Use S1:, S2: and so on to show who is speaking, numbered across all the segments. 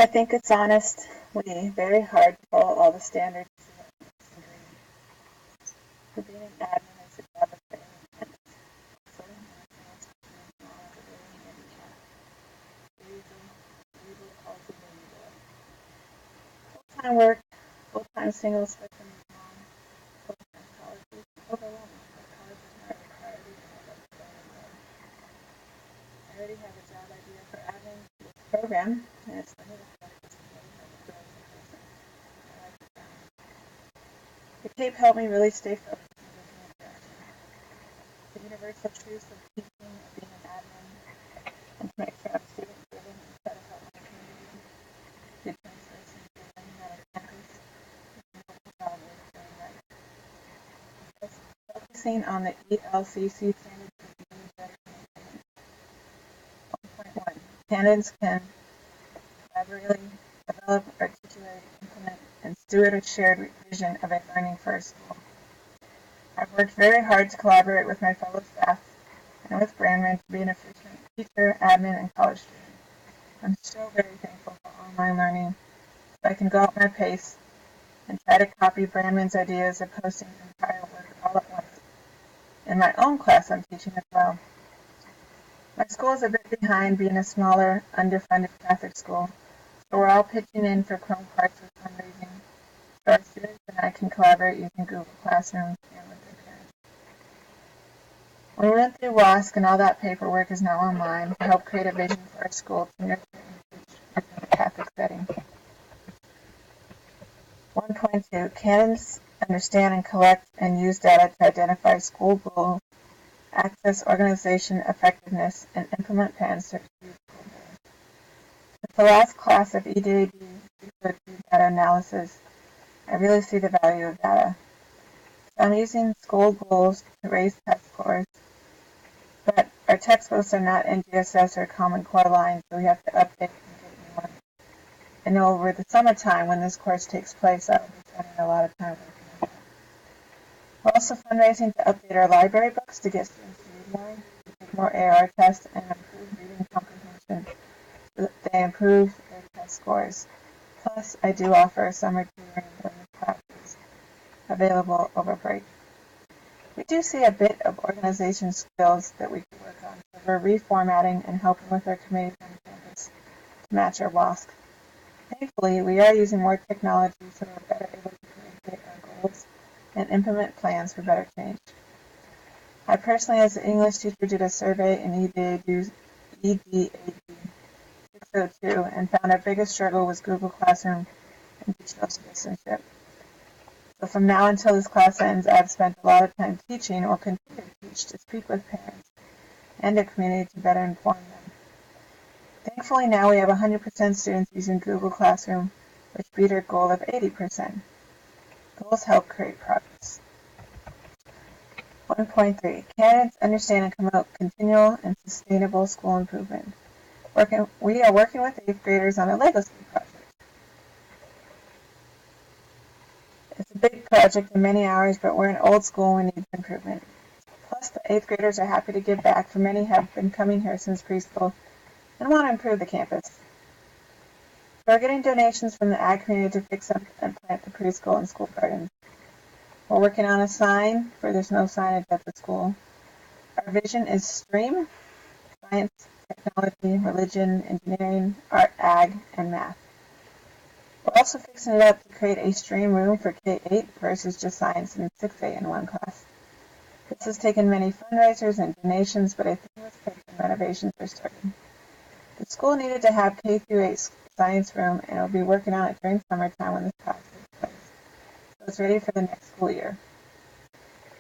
S1: I think it's honestly very hard to follow all the standards for being an admin is a job of very intense. Sorting emails, knowledge of really handicapped. Cerebral palsy baby boy. Full-time work, full-time single spectrum mom, full-time college is overwhelming, but college is not a priority and I love going away. I already have a job idea for admin for this program, and it's limited focus and really hard to grow as a person. I like the challenge. The tape helped me really stay focused on vision and direction. The universal truths of teaching and being an admin and to make sure I'm student-driven and try to help my community. Good translation for learning out of campus is a noble job worth doing right. Focusing on the ELCC standards is really better than implement. 1.1. Candidates can collaboratively develop, articulate, implement, and steward a shared vision of a learning-first school. I've worked very hard to collaborate with my fellow staff and with Brandman to be an efficient teacher, admin, and college student. I'm so very thankful for online learning so I can go at my pace and try to copy Brandman's ideas of posting entire work all at once. In my own class I'm teaching as well. My school is a bit behind being a smaller, underfunded Catholic school, so we're all pitching in for Chrome parts with fundraising so our students and I can collaborate using Google Classroom and with their parents. We went through WASC and all that paperwork is now online to help create a vision for our school to nurture and teach in a Catholic setting. 1.2. Canons understand and collect and use data to identify school goals, access organization effectiveness, and implement plans to achieve school goals. With the last class of EDAD data analysis, I really see the value of data. So I'm using school goals to raise test scores, but our textbooks are not in GSS or Common Core lines, so we have to update and get new ones. And over the summertime, when this course takes place, I will be spending a lot of time working on that. We're also fundraising to update our library books to get students to read more, to take more AR tests, and improve reading comprehension so that they improve their test scores. Plus, I do offer a summer tutoring during the classes available over break. We do see a bit of organization skills that we could work on, so we're reformatting and helping with our committees on campus to match our WASC. Thankfully, we are using more technology so we're better able to communicate our goals and implement plans for better change. I personally, as an English teacher, did a survey in EDAD 602 and found our biggest struggle was Google Classroom and digital citizenship. So from now until this class ends, I've spent a lot of time teaching or continue to teach to speak with parents and the community to better inform them. Thankfully now we have 100% students using Google Classroom, which beat our goal of 80%. Goals help create progress. 1.3. Candidates understand and promote continual and sustainable school improvement. We are working with 8th graders on a legacy project. It's a big project and many hours, but we're an old school and we need improvement. Plus, the 8th graders are happy to give back, for many have been coming here since preschool and want to improve the campus. So we're getting donations from the ag community to fix up and plant the preschool and school gardens. We're working on a sign for there's no signage at the school. Our vision is STREAM: science, technology, religion, engineering, art, ag, and math. We're also fixing it up to create a STREAM room for K-8 versus just science and 6A in one class. This has taken many fundraisers and donations, but I think it was quick and renovations are starting. The school needed to have K-8 science room, and it will be working on it during summertime when this class takes place. So it's ready for the next school year.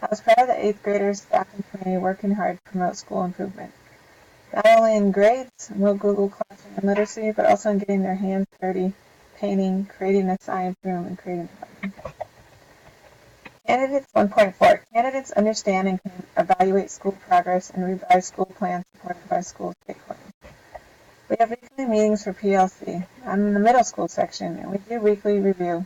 S1: I was proud of the 8th graders, staff, and community working hard to promote school improvement. Not only in grades, real Google Classroom and literacy, but also in getting their hands dirty, painting, creating a science room, and creating a garden. Candidates 1.4. Candidates understand and can evaluate school progress and revise school plans supported by school stakeholders. We have weekly meetings for PLC. I'm in the middle school section, and we do weekly review.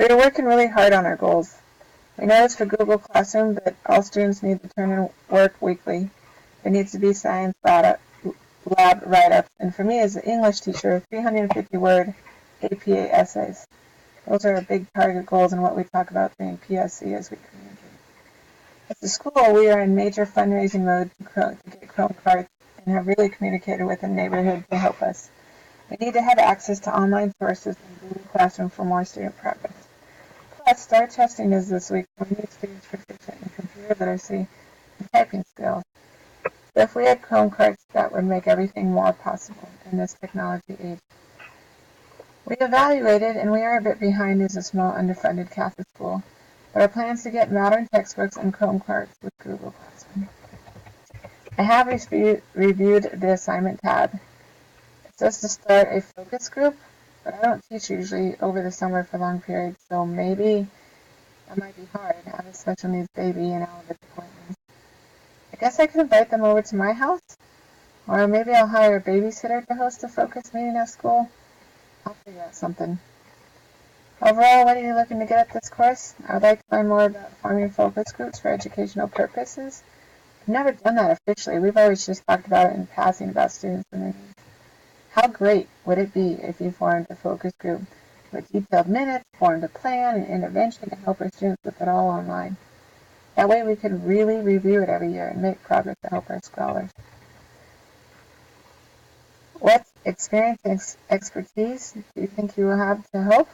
S1: We're working really hard on our goals. We know it's for Google Classroom, but all students need to turn in work weekly. There needs to be science lab write-ups, and for me as an English teacher, 350-word APA essays. Those are big target goals and what we talk about during PSC as we communicate. At the school, we are in major fundraising mode to get Chrome cards and have really communicated with the neighborhood to help us. We need to have access to online sources and Google Classroom for more student progress. Plus, STAR testing is this week, and we need students proficient in computer literacy and typing skills. So if we had Chrome cards, that would make everything more possible in this technology age. We evaluated, and we are a bit behind as a small underfunded Catholic school, but our plans to get modern textbooks and Chrome cards with Google Classroom. I have reviewed the assignment tab. It says to start a focus group, but I don't teach usually over the summer for long periods, so maybe that might be hard. I have a special needs baby and all of its appointments. I guess I could invite them over to my house, or maybe I'll hire a babysitter to host a focus meeting at school. I'll figure out something. Overall, what are you looking to get at this course? I would like to learn more about forming focus groups for educational purposes. I've never done that officially. We've always just talked about it in passing about students and their needs. How great would it be if you formed a focus group with detailed minutes, formed a plan, and intervention to help our students with it all online? That way we could really review it every year and make progress to help our scholars. What experience and expertise do you think you will have to help?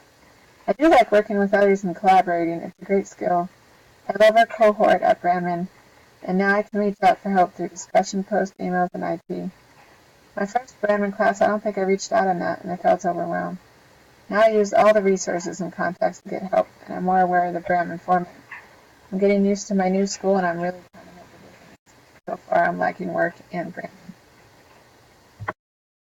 S1: I do like working with others and collaborating. It's a great skill. I love our cohort at Brandman, and now I can reach out for help through discussion posts, emails, and IT. My first Brandman class, I don't think I reached out on that, and I felt overwhelmed. Now I use all the resources and contacts to get help, and I'm more aware of the Brandman format. I'm getting used to my new school, and I'm really trying to make a difference. So far, I'm liking work and Brandman.